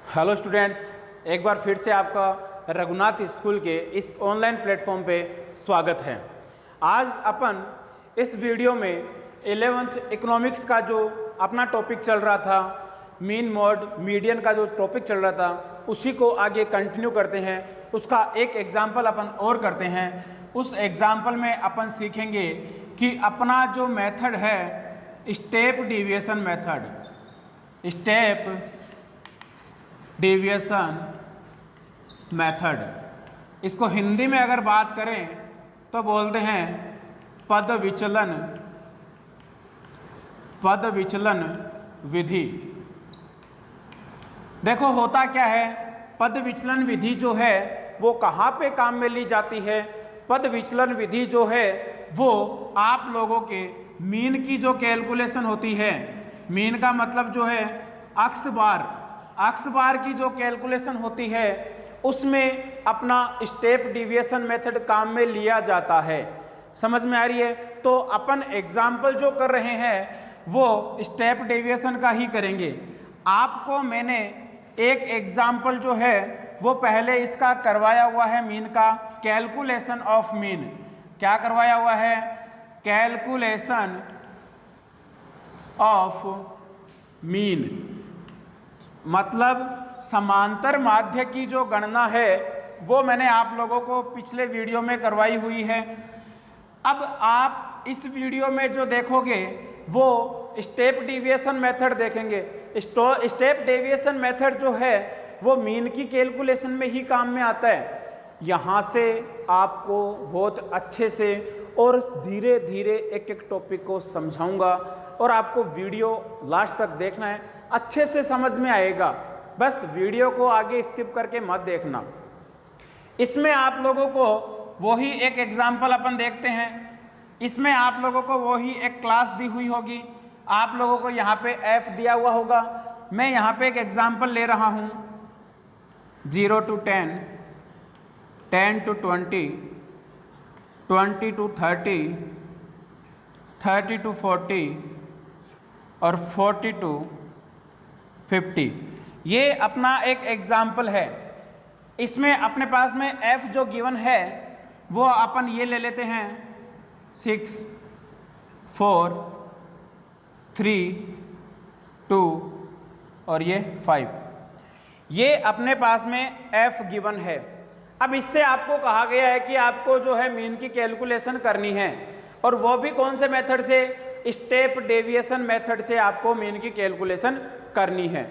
Hello students, एक बार फिर से आपका रघुनाथ स्कूल के इस ऑनलाइन प्लेटफॉर्म पे स्वागत है। आज अपन इस वीडियो में 11th इकोनॉमिक्स का जो अपना टॉपिक चल रहा था, मीन मोड मीडियन का जो टॉपिक चल रहा था, उसी को आगे कंटिन्यू करते हैं। उसका एक एग्जाम्पल अपन और करते हैं। उस एग्जाम्पल में अपन सीखेंगे कि अपना जो मेथड है step deviation method, step deviation method, इसको हिंदी में अगर बात करें तो बोलते हैं पद विचलन विधि। देखो होता क्या है, पद विचलन विधि जो है वो कहाँ पे काम में ली जाती है। पद विचलन विधि जो है वो आप लोगों के मीन की जो कैलकुलेशन होती है, मीन का मतलब जो है अक्स बार की जो कैलकुलेशन होती है, उसमें अपना स्टेप डेविएशन मेथड काम में लिया जाता है। समझ में आ रही है? तो अपन एग्जाम्पल जो कर रहे हैं वो स्टेप डेविएशन का ही करेंगे। आपको मैंने एक एग्जाम्पल जो है वो पहले इसका करवाया हुआ है, मीन का कैलकुलेशन ऑफ मीन। क्या करवाया हुआ है? कैलकुलेशन ऑफ मीन, मतलब समांतर माध्य की जो गणना है वो मैंने आप लोगों को पिछले वीडियो में करवाई हुई है। अब आप इस वीडियो में जो देखोगे वो स्टेप डेविएशन मेथड देखेंगे। स्टेप डेविएशन मेथड जो है वो मीन की कैलकुलेशन में ही काम में आता है। यहाँ से आपको बहुत अच्छे से और धीरे धीरे एक एक टॉपिक को समझाऊंगा और आपको वीडियो लास्ट तक देखना है, अच्छे से समझ में आएगा। बस वीडियो को आगे स्किप करके मत देखना। इसमें आप लोगों को वही एक एग्जाम्पल अपन देखते हैं। इसमें आप लोगों को वही एक क्लास दी हुई होगी, आप लोगों को यहाँ पे f दिया हुआ होगा। मैं यहाँ पे एक एग्जाम्पल ले रहा हूँ 0 to 10, 10 to 20, 20 to 30, 30 to 40 और 40 to 50। ये अपना एक एग्जाम्पल है। इसमें अपने पास में f जो गिवन है वो अपन ये ले लेते हैं 6, 4, 3, 2 और ये 5। ये अपने पास में f गिवन है। अब इससे आपको कहा गया है कि आपको जो है मीन की कैलकुलेशन करनी है, और वो भी कौन से मेथड से? स्टेप डेविएशन मेथड से आपको मीन की कैलकुलेशन करनी है।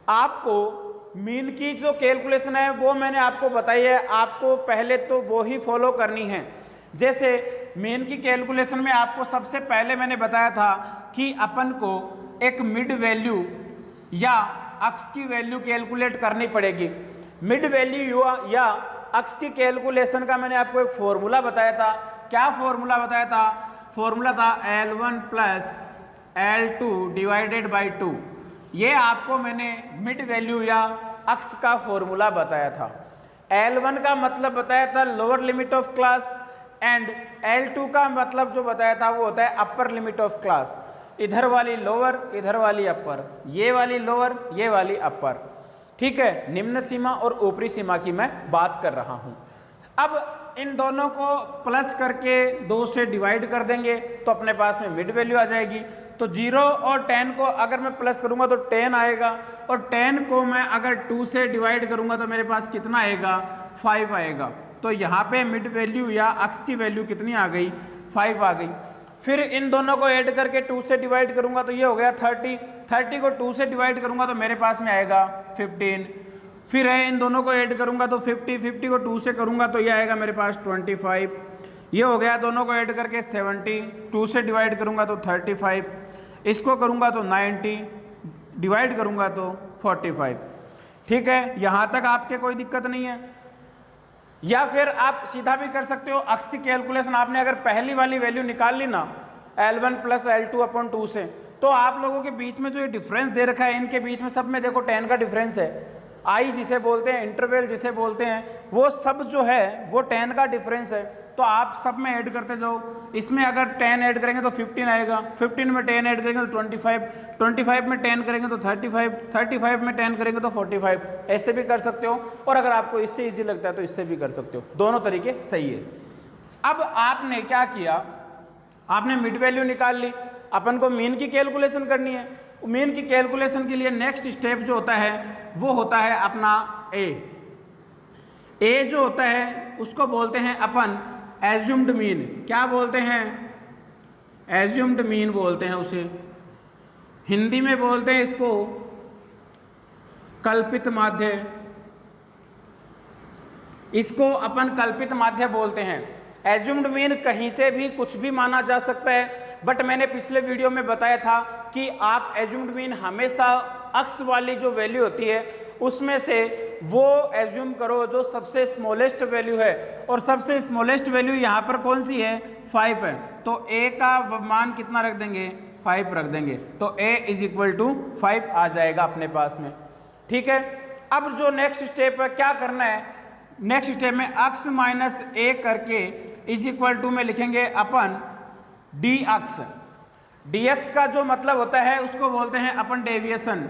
आपको मीन की जो कैलकुलेशन है वो मैंने आपको बताई है, आपको पहले तो वो ही फॉलो करनी है। जैसे मीन की कैलकुलेशन में आपको सबसे पहले मैंने बताया था कि अपन को एक मिड वैल्यू या अक्स की वैल्यू कैलकुलेट करनी पड़ेगी। मिड वैल्यू या अक्स की कैलकुलेशन का मैंने आपको एक फॉर्मूला बताया था। क्या फॉर्मूला बताया था? फॉर्मूला था L1 plus L2 divided by 2। ये आपको मैंने मिड वैल्यू या अक्स का फॉर्मूला बताया था। L1 का मतलब बताया था lower limit of class, and L2 का मतलब जो बताया था वो होता है अपर लिमिट ऑफ क्लास। इधर वाली लोअर, इधर वाली अपर, ये वाली लोअर, ये वाली अपर। ठीक है, निम्न सीमा और ऊपरी सीमा की मैं बात कर रहा हूँ। अब इन दोनों को प्लस करके 2 से डिवाइड कर देंगे तो अपने पास में मिड वैल्यू आ जाएगी। तो 0 और 10 को अगर मैं प्लस करूंगा तो 10 आएगा, और 10 को मैं अगर 2 से डिवाइड करूंगा तो मेरे पास कितना आएगा? 5 आएगा। तो यहाँ पे मिड वैल्यू या अक्स की वैल्यू कितनी आ गई? 5 आ गई। फिर इन दोनों को ऐड करके 2 से डिवाइड करूंगा तो ये हो गया 30। 30 को 2 से डिवाइड करूंगा तो मेरे पास में आएगा 15। फिर है इन दोनों को ऐड करूंगा तो 50, 50 को 2 से करूंगा तो ये आएगा मेरे पास 25। ये हो गया, दोनों को ऐड करके 70, 2 से डिवाइड करूंगा तो 35, इसको करूंगा तो 90, डिवाइड करूंगा तो 45। ठीक है, यहाँ तक आपके कोई दिक्कत नहीं है। या फिर आप सीधा भी कर सकते हो, अक्स की कैलकुलेशन आपने अगर पहली वाली वैल्यू निकाल ली ना L1 प्लस L2 अपॉन 2 से, तो आप लोगों के बीच में जो ये डिफरेंस दे रखा है, इनके बीच में सब में देखो 10 का डिफरेंस है। आई जिसे बोलते हैं, इंटरवल जिसे बोलते हैं, वो सब जो है वो 10 का डिफरेंस है। तो आप सब में ऐड करते जाओ। इसमें अगर 10 ऐड करेंगे तो 15 आएगा, 15 में 10 ऐड करेंगे तो 25, 25 में 10 करेंगे तो 35, 35 में 10 करेंगे तो 45। ऐसे भी कर सकते हो, और अगर आपको इससे इजी लगता है तो इससे भी कर सकते हो, दोनों तरीके सही है। अब आपने क्या किया, आपने मिड वैल्यू निकाल ली, अपन को मीन की कैलकुलेशन करनी है। मीन की कैलकुलेशन के लिए नेक्स्ट स्टेप जो होता है वो होता है अपना ए जो होता है उसको बोलते हैं अपन एज्यूम्ड मीन। क्या बोलते हैं? एज्यूम्ड मीन बोलते हैं उसे, हिंदी में बोलते हैं इसको कल्पित माध्य। इसको अपन कल्पित माध्य बोलते हैं। एज्यूम्ड मीन कहीं से भी कुछ भी माना जा सकता है, बट मैंने पिछले वीडियो में बताया था कि आप एज्यूम्ड मीन हमेशा अक्स वाली जो वैल्यू होती है उसमें से वो एज्यूम करो जो सबसे स्मॉलेस्ट वैल्यू है, और सबसे स्मॉलेस्ट वैल्यू यहाँ पर कौन सी है? 5 है। तो a का मान कितना रख देंगे? 5 रख देंगे, तो a = 5 आ जाएगा अपने पास में। ठीक है, अब जो नेक्स्ट स्टेप है क्या करना है? नेक्स्ट स्टेप में x माइनस a करके = में लिखेंगे अपन dx। dx का जो मतलब होता है उसको बोलते हैं अपन डेविएशन।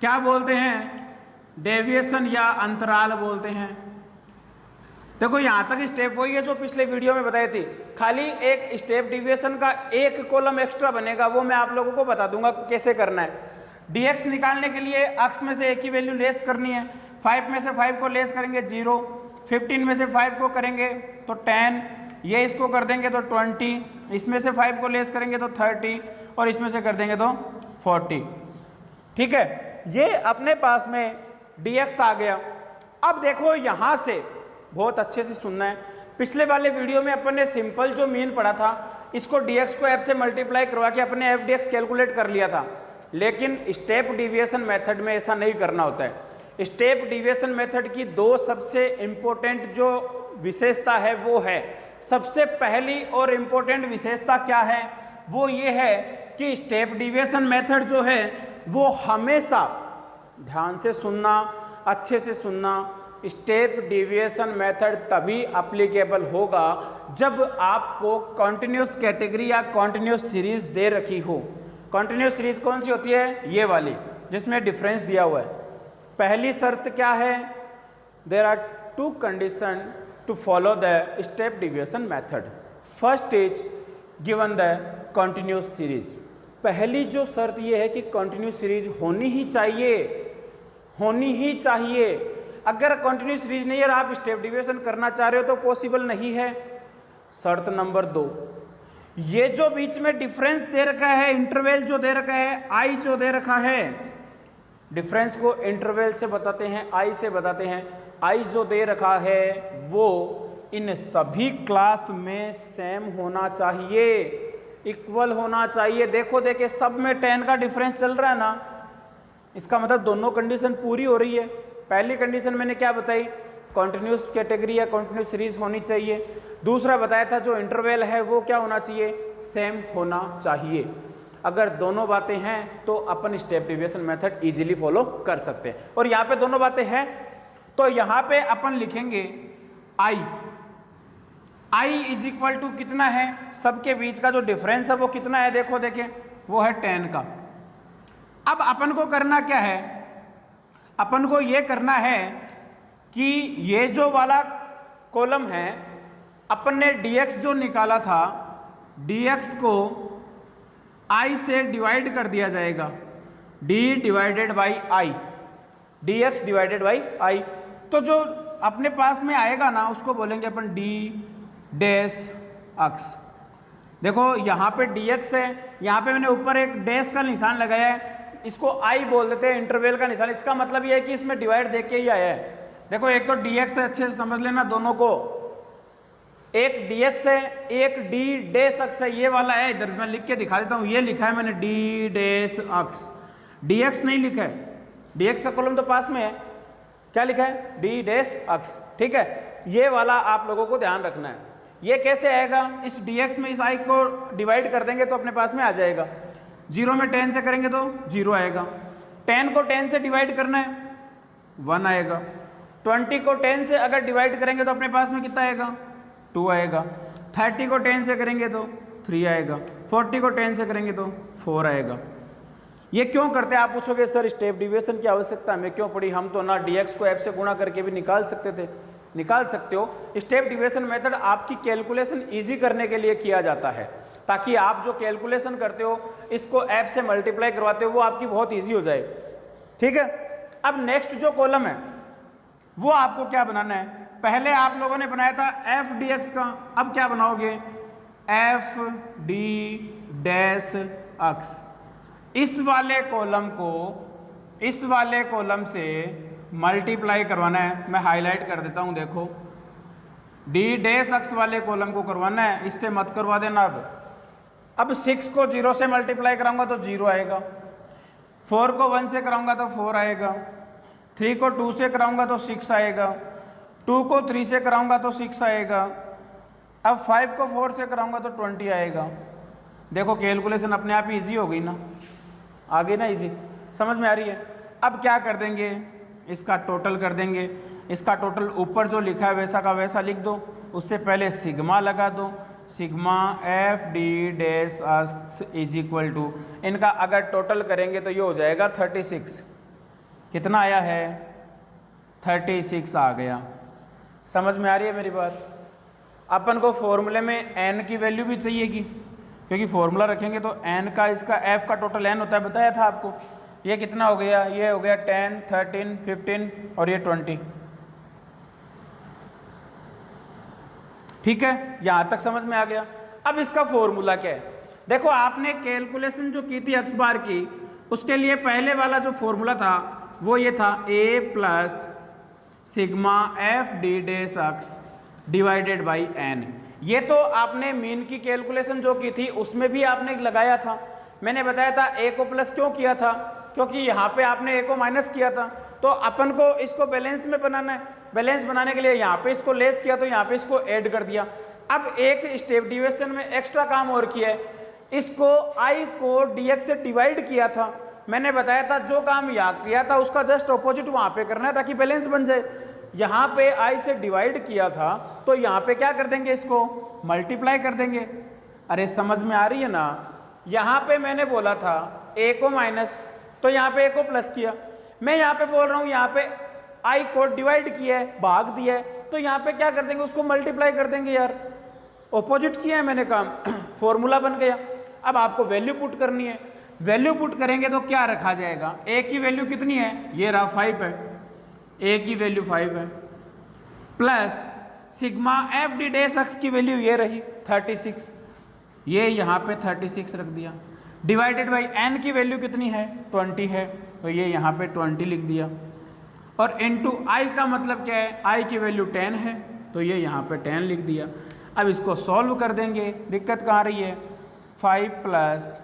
क्या बोलते हैं? डेविएशन या अंतराल बोलते हैं। देखो यहाँ तक स्टेप वही है जो पिछले वीडियो में बताई थी, खाली एक स्टेप डिविएशन का एक कॉलम एक्स्ट्रा बनेगा, वो मैं आप लोगों को बता दूंगा कैसे करना है। dx निकालने के लिए x में से a की वैल्यू लेस करनी है। 5 में से 5 को लेस करेंगे 0, 15 में से 5 को करेंगे तो 10, ये इसको कर देंगे तो 20, इसमें से 5 को लेस करेंगे तो 30, और इसमें से कर देंगे तो 40। ठीक है, ये अपने पास में dx आ गया। अब देखो यहाँ से बहुत अच्छे से सुनना है, पिछले वाले वीडियो में अपन ने सिंपल जो मीन पढ़ा था इसको dx को f से मल्टीप्लाई करवा के अपने f dx कैलकुलेट कर लिया था, लेकिन स्टेप डिविएशन मेथड में ऐसा नहीं करना होता है। स्टेप डिविएशन मेथड की दो सबसे इम्पोर्टेंट जो विशेषता है वो है, सबसे पहली और इम्पोर्टेंट विशेषता क्या है? वो ये है कि स्टेप डिविएशन मेथड जो है वो हमेशा, ध्यान से सुनना, अच्छे से सुनना, स्टेप डिविएशन मेथड तभी एप्लीकेबल होगा जब आपको कॉन्टिन्यूस कैटेगरी या कॉन्टिन्यूस सीरीज दे रखी हो। कॉन्टिन्यूस सीरीज कौन सी होती है? ये वाली जिसमें डिफरेंस दिया हुआ है। पहली शर्त क्या है? There are 2 condition to follow the step deviation method. First is given the continuous series. पहली जो शर्त ये है कि कॉन्टिन्यूस सीरीज होनी ही चाहिए, होनी ही चाहिए। अगर कॉन्टिन्यूस सीरीज नहीं है और आप स्टेप डिविएशन करना चाह रहे हो तो पॉसिबल नहीं है। शर्त नंबर 2, ये जो बीच में डिफरेंस दे रखा है, इंटरवल जो दे रखा है, आई जो दे रखा है, डिफरेंस को इंटरवल से बताते हैं, आई से बताते हैं। आई जो दे रखा है वो इन सभी क्लास में सेम होना चाहिए, इक्वल होना चाहिए। देखो देखे सब में 10 का डिफरेंस चल रहा है ना, इसका मतलब दोनों कंडीशन पूरी हो रही है। पहली कंडीशन मैंने क्या बताई? कॉन्टिन्यूस कैटेगरी या कॉन्टिन्यूस सीरीज होनी चाहिए। दूसरा बताया था जो इंटरवल है वो क्या होना चाहिए? सेम होना चाहिए। अगर दोनों बातें हैं तो अपन step deviation method easily follow कर सकते हैं। और यहाँ पे दोनों बातें हैं तो यहाँ पे अपन लिखेंगे आई। आई इज इक्वल टू कितना है? सबके बीच का जो डिफरेंस है वो कितना है? देखो देखें, वो है 10 का। अब अपन को करना क्या है? अपन को ये करना है कि ये जो वाला कॉलम है, अपन ने dx जो निकाला था, dx को i से डिवाइड कर दिया जाएगा, d divided by I, dx divided by I. तो जो अपने पास में आएगा ना उसको बोलेंगे अपन d डैश x। देखो यहाँ पे dx है, यहाँ पे मैंने ऊपर एक डैश का निशान लगाया है, इसको i बोल देते हैं, इंटरवल का निशान। इसका मतलब ये है कि इसमें डिवाइड देख के ही आया है। देखो एक तो dx है, अच्छे से समझ लेना दोनों को, एक dx है, एक d डैश x है, ये वाला है। इधर मैं लिख के दिखा देता हूँ, ये लिखा है मैंने d डैश x, dx नहीं लिखा है, dx का कॉलम तो पास में है, क्या लिखा है? d dash x। ठीक है, ये वाला आप लोगों को ध्यान रखना है। ये कैसे आएगा? इस dx में इस i को डिवाइड कर देंगे तो अपने पास में आ जाएगा। 0 में 10 से करेंगे तो 0 आएगा। 10 को 10 से डिवाइड करना है 1 आएगा। 20 को 10 से अगर डिवाइड करेंगे तो अपने पास में कितना आएगा, 2 आएगा। 30 को 10 से करेंगे तो 3 आएगा। 40 को 10 से करेंगे तो 4 आएगा। ये क्यों करते हैं आप पूछोगे, सर स्टेप डिविएशन की आवश्यकता हमें क्यों पड़ी, हम तो ना dx को f से गुणा करके भी निकाल सकते थे। निकाल सकते हो, स्टेप डिविएशन मेथड आपकी कैलकुलेशन इजी करने के लिए किया जाता है, ताकि आप जो कैलकुलेशन करते हो इसको f से मल्टीप्लाई करवाते हो वो आपकी बहुत ईजी हो जाए। ठीक है, अब नेक्स्ट जो कॉलम है वो आपको क्या बनाना है, पहले आप लोगों ने बनाया था एफ डी एक्स का, अब क्या बनाओगे एफ डी डैश एक्स। इस वाले कॉलम से मल्टीप्लाई करवाना है, मैं हाईलाइट कर देता हूं, देखो डी डैश एक्स वाले कॉलम को करवाना है, इससे मत करवा देना। अब 6 को 0 से मल्टीप्लाई कराऊंगा तो 0 आएगा, 4 को 1 से कराऊंगा तो 4 आएगा, 3 को 2 से कराऊंगा तो 6 आएगा, 2 को 3 से कराऊंगा तो 6 आएगा, अब 5 को 4 से कराऊंगा तो 20 आएगा। देखो कैलकुलेशन अपने आप इजी हो गई ना, आ गई ना इजी, समझ में आ रही है। अब क्या कर देंगे, इसका टोटल कर देंगे, इसका टोटल ऊपर जो लिखा है वैसा का वैसा लिख दो, उससे पहले सिग्मा लगा दो, sigma f d dash x is equal to, इनका अगर टोटल करेंगे तो ये हो जाएगा 36। कितना आया है 36 आ गया। समझ में आ रही है मेरी बात। अपन को फॉर्मूले में n की वैल्यू भी चाहिएगी, क्योंकि फॉर्मूला रखेंगे तो n का, इसका f का टोटल n होता है, बताया था आपको। ये कितना हो गया, ये हो गया 10, 13, 15 और ये 20। ठीक है, यहाँ तक समझ में आ गया। अब इसका फॉर्मूला क्या है, देखो आपने कैलकुलेशन जो की थी x बार की, उसके लिए पहले वाला जो फॉर्मूला था वो ये था a plus sigma f d dash x divided by n। ये तो आपने मीन की कैलकुलेशन जो की थी उसमें भी आपने लगाया था। मैंने बताया था a को प्लस क्यों किया था, क्योंकि यहाँ पे आपने a को माइनस किया था, तो अपन को इसको बैलेंस में बनाना है। बैलेंस बनाने के लिए यहाँ पे इसको लेस किया तो यहाँ पे इसको ऐड कर दिया। अब एक स्टेप डिविएशन में एक्स्ट्रा काम और किया है, इसको i को dx से डिवाइड किया था। मैंने बताया था जो काम यहाँ किया था उसका जस्ट ऑपोजिट वहाँ पे करना है ताकि बैलेंस बन जाए। यहाँ पे i से डिवाइड किया था तो यहाँ पे क्या कर देंगे, इसको मल्टीप्लाई कर देंगे। अरे समझ में आ रही है ना। यहाँ पे मैंने बोला था a को माइनस, तो यहाँ पे a को प्लस किया। मैं यहाँ पे बोल रहा हूँ यहाँ पे i को डिवाइड किया है, भाग दिया है, तो यहाँ पे क्या कर देंगे, उसको मल्टीप्लाई कर देंगे। यार ऑपोजिट किया है मैंने काम, फॉर्मूला बन गया। अब आपको वैल्यू पुट करनी है, वैल्यू पुट करेंगे तो क्या रखा जाएगा, a की वैल्यू कितनी है, ये रहा 5 है, a की वैल्यू 5 है, plus sigma f d dash x की वैल्यू ये रही 36, ये यहाँ पे 36 रख दिया, डिवाइडेड बाई n की वैल्यू कितनी है 20 है, तो ये यहाँ पे 20 लिख दिया, और इनटू i का मतलब क्या है, i की वैल्यू 10 है, तो ये यहाँ पे 10 लिख दिया। अब इसको सॉल्व कर देंगे, दिक्कत कहाँ रही है, 5 प्लस,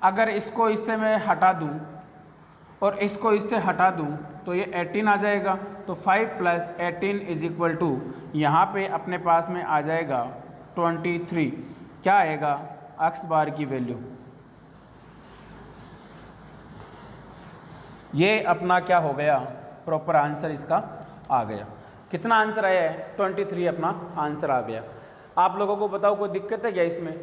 अगर इसको इससे मैं हटा दूँ और इसको इससे हटा दूँ तो ये 18 आ जाएगा, तो 5 प्लस 18 इज इक्वल टू, यहाँ पे अपने पास में आ जाएगा 23। क्या आएगा, एक्स बार की वैल्यू, ये अपना क्या हो गया, प्रॉपर आंसर इसका आ गया। कितना आंसर आया है, 23 अपना आंसर आ गया। आप लोगों को बताओ कोई दिक्कत है क्या इसमें,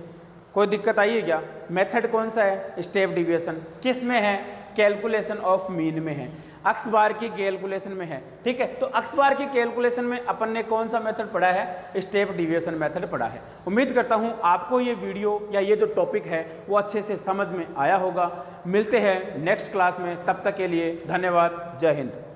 कोई दिक्कत आई है क्या। मेथड कौन सा है, स्टेप डिविएशन, किस में है, कैलकुलेशन ऑफ मीन में है, एक्स बार की कैलकुलेशन में है। ठीक है, तो एक्स बार की कैलकुलेशन में अपन ने कौन सा मेथड पढ़ा है, स्टेप डिविएशन मेथड पढ़ा है। उम्मीद करता हूं आपको ये वीडियो या ये जो टॉपिक है वो अच्छे से समझ में आया होगा। मिलते हैं नेक्स्ट क्लास में, तब तक के लिए धन्यवाद, जय हिंद।